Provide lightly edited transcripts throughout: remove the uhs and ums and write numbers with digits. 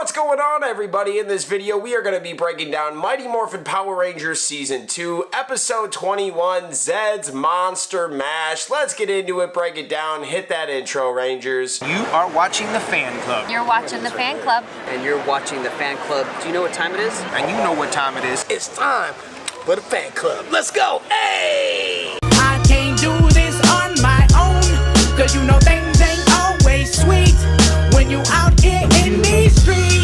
What's going on, everybody? In this video, we are going to be breaking down Mighty Morphin Power Rangers Season 2, Episode 21, Zedd's Monster Mash. Let's get into it, break it down, hit that intro, Rangers. You are watching the Fan Club. You're watching the Fan Club. And you're watching the Fan Club. Do you know what time it is? And you know what time it is. It's time for the Fan Club. Let's go. Hey! I can't do this on my own, cause you know things ain't always sweet when you out here in these streets.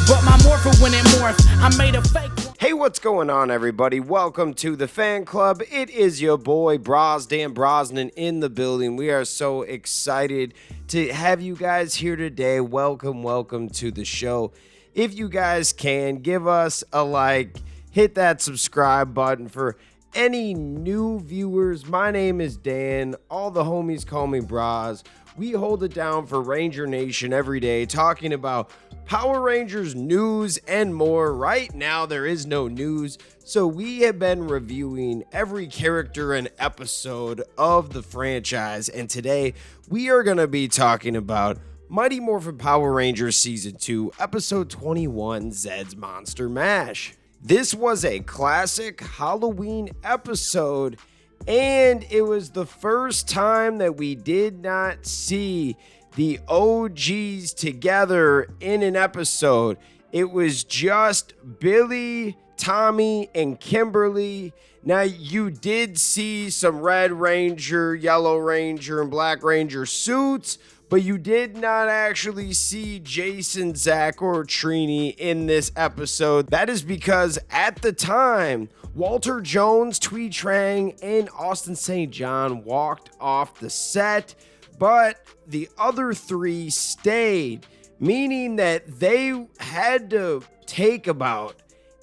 But my Morphin when it morphed, I made a fake one. Hey, what's going on, everybody? Welcome to the Fan Club. It is your boy, Dan Brosnan, in the building. We are so excited to have you guys here today. Welcome to the show. If you guys can, give us a like, hit that subscribe button. For any new viewers, my name is Dan. All the homies call me Bros. We hold it down for Ranger Nation every day, talking about Power Rangers news and more. Right now, there is no news, so we have been reviewing every character and episode of the franchise, and today we are going to be talking about Mighty Morphin Power Rangers Season 2, Episode 21, Zedd's Monster Mash. This was a classic Halloween episode, and it was the first time that we did not see the OGs together in an episode. It was just Billy, Tommy, and Kimberly. Now, you did see some Red Ranger, Yellow Ranger, and Black Ranger suits, but you did not actually see Jason, Zach, or Trini in this episode. That is because at the time, Walter Jones, Twee Trang, and Austin St. John walked off the set, but the other three stayed, meaning that they had to take about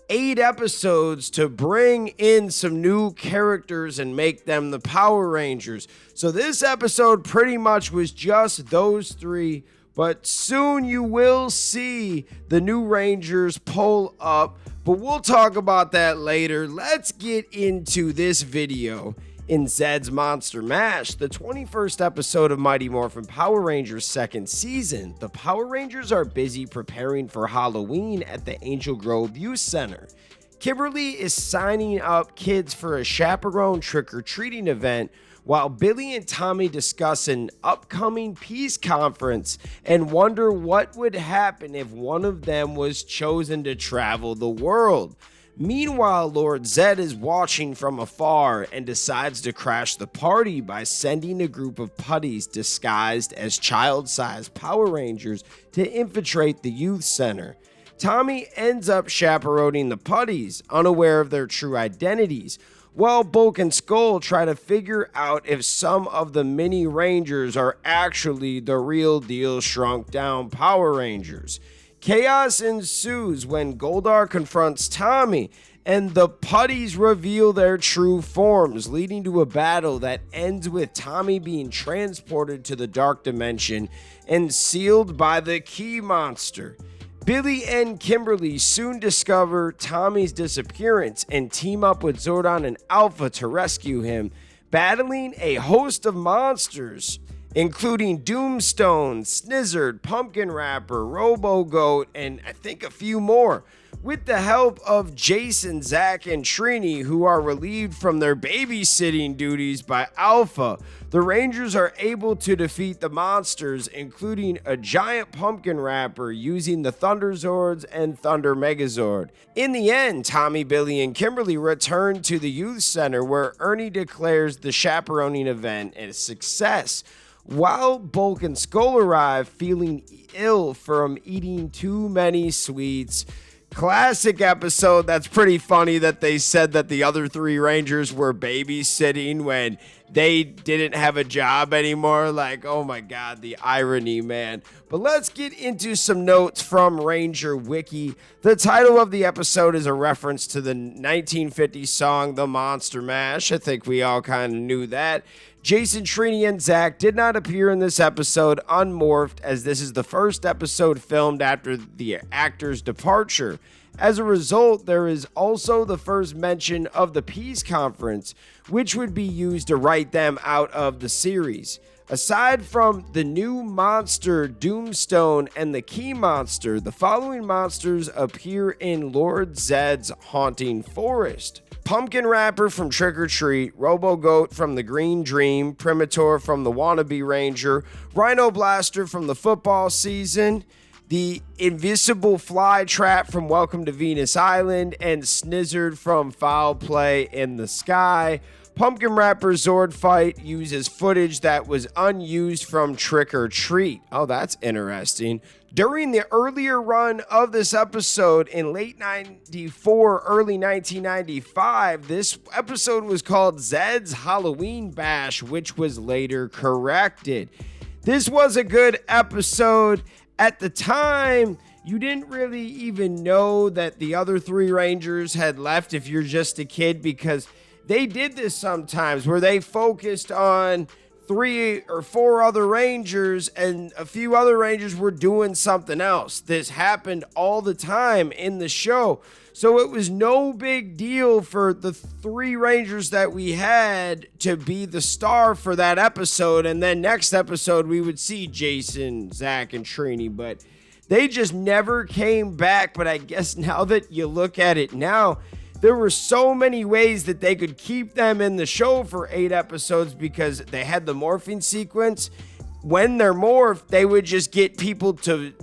8 episodes to bring in some new characters and make them the Power Rangers. So this episode pretty much was just those three, but soon you will see the new Rangers pull up, but we'll talk about that later. Let's get into this video. In Zedd's Monster Mash, the 21st episode of Mighty Morphin Power Rangers' second season, the Power Rangers are busy preparing for Halloween at the Angel Grove Youth Center. Kimberly is signing up kids for a chaperone trick-or-treating event, while Billy and Tommy discuss an upcoming peace conference and wonder what would happen if one of them was chosen to travel the world. Meanwhile, Lord Zedd is watching from afar and decides to crash the party by sending a group of putties disguised as child-sized Power Rangers to infiltrate the youth center. Tommy ends up chaperoning the putties, unaware of their true identities, while Bulk and Skull try to figure out if some of the mini Rangers are actually the real deal shrunk down Power Rangers. Chaos ensues when Goldar confronts Tommy, and the putties reveal their true forms, leading to a battle that ends with Tommy being transported to the Dark Dimension and sealed by the Key Monster. Billy and Kimberly soon discover Tommy's disappearance and team up with Zordon and Alpha to rescue him, battling a host of monsters, including Doomstone, Snizzard, Pumpkin Rapper, Robo-Goat, and I think a few more. With the help of Jason, Zach, and Trini, who are relieved from their babysitting duties by Alpha, the Rangers are able to defeat the monsters, including a giant Pumpkin Rapper using the Thunder Zords and Thunder Megazord. In the end, Tommy, Billy, and Kimberly return to the youth center, where Ernie declares the chaperoning event a success, while Bulk and Skull arrive feeling ill from eating too many sweets. Classic episode. That's pretty funny that they said that the other three Rangers were babysitting when they didn't have a job anymore. Like, oh my God, the irony, man. But let's get into some notes from Ranger Wiki. The title of the episode is a reference to the 1950 song, The Monster Mash. I think we all kind of knew that. Jason, Trini, and Zach did not appear in this episode unmorphed, as this is the first episode filmed after the actor's departure. As a result, there is also the first mention of the peace conference, which would be used to write them out of the series. Aside from the new monster Doomstone and the Key Monster, the following monsters appear in Lord Zedd's Haunting Forest. Pumpkin Rapper from Trick or Treat, Robo-Goat from the Green Dream, Primitor from the Wannabe Ranger, Rhino Blaster from the Football Season, the Invisible Fly Trap from Welcome to Venus Island, and Snizzard from Foul Play in the Sky. Pumpkin Rapper Zord Fight uses footage that was unused from Trick or Treat. Oh, that's interesting. During the earlier run of this episode in late 94, early 1995, this episode was called Zedd's Halloween Bash, which was later corrected. This was a good episode. At the time, you didn't really even know that the other three Rangers had left if you're just a kid, because they did this sometimes where they focused on 3 or 4 other Rangers and a few other Rangers were doing something else. This happened all the time in the show. So it was no big deal for the 3 Rangers that we had to be the star for that episode. And then next episode, we would see Jason, Zach, and Trini. But they just never came back. But I guess now that you look at it now, there were so many ways that they could keep them in the show for 8 episodes, because they had the morphing sequence. When they're morphed, they would just get people to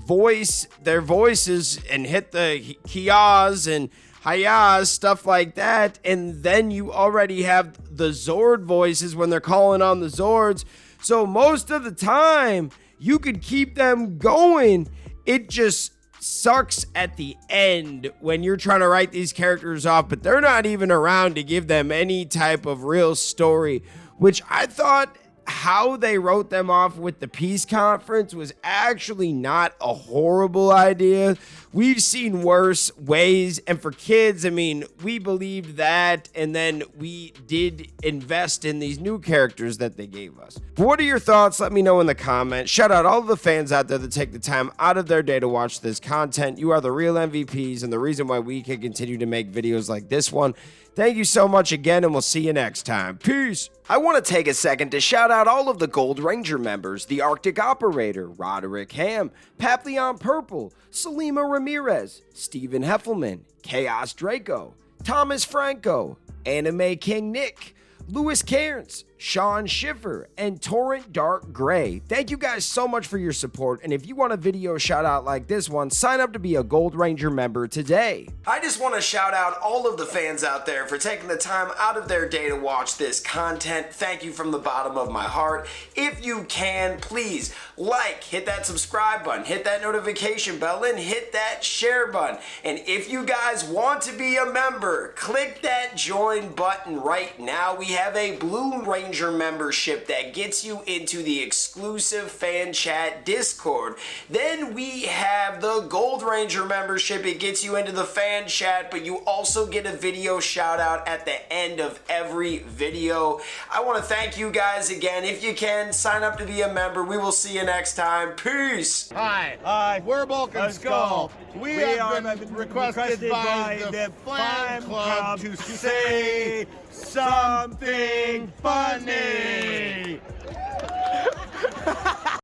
voice their voices and hit the kias and hayas, stuff like that. And then you already have the Zord voices when they're calling on the Zords. So most of the time, you could keep them going. It just sucks at the end when you're trying to write these characters off, but they're not even around to give them any type of real story, which I thought how they wrote them off with the peace conference was actually not a horrible idea. We've seen worse ways, and for kids, I mean, we believed that, and then we did invest in these new characters that they gave us. What are your thoughts? Let me know in the comments. Shout out all of the fans out there that take the time out of their day to watch this content. You are the real MVPs and the reason why we can continue to make videos like this one. Thank you so much again, and we'll see you next time. Peace. I want to take a second to shout out all of the Gold Ranger members: the Arctic Operator, Roderick Ham, Papillon Purple, Selima Ramirez, Stephen Heffelman, Chaos Draco, Thomas Franco, Anime King Nick, Louis Cairns, Sean Schiffer, and Torrent Dark Gray. Thank you guys so much for your support, and if you want a video shout out like this one, sign up to be a Gold Ranger member today. I just want to shout out all of the fans out there for taking the time out of their day to watch this content. Thank you from the bottom of my heart. If you can, please like, hit that subscribe button, hit that notification bell, and hit that share button. And if you guys want to be a member, click that join button right now. We have a Blue Ranger membership that gets you into the exclusive fan chat Discord. Then we have the Gold Ranger membership. It gets you into the fan chat, but you also get a video shout out at the end of every video. I want to thank you guys again. If you can, sign up to be a member. We will see you next time. Peace. Hi, we're Bulk and Skull. We have been requested by the fan club to say something funny.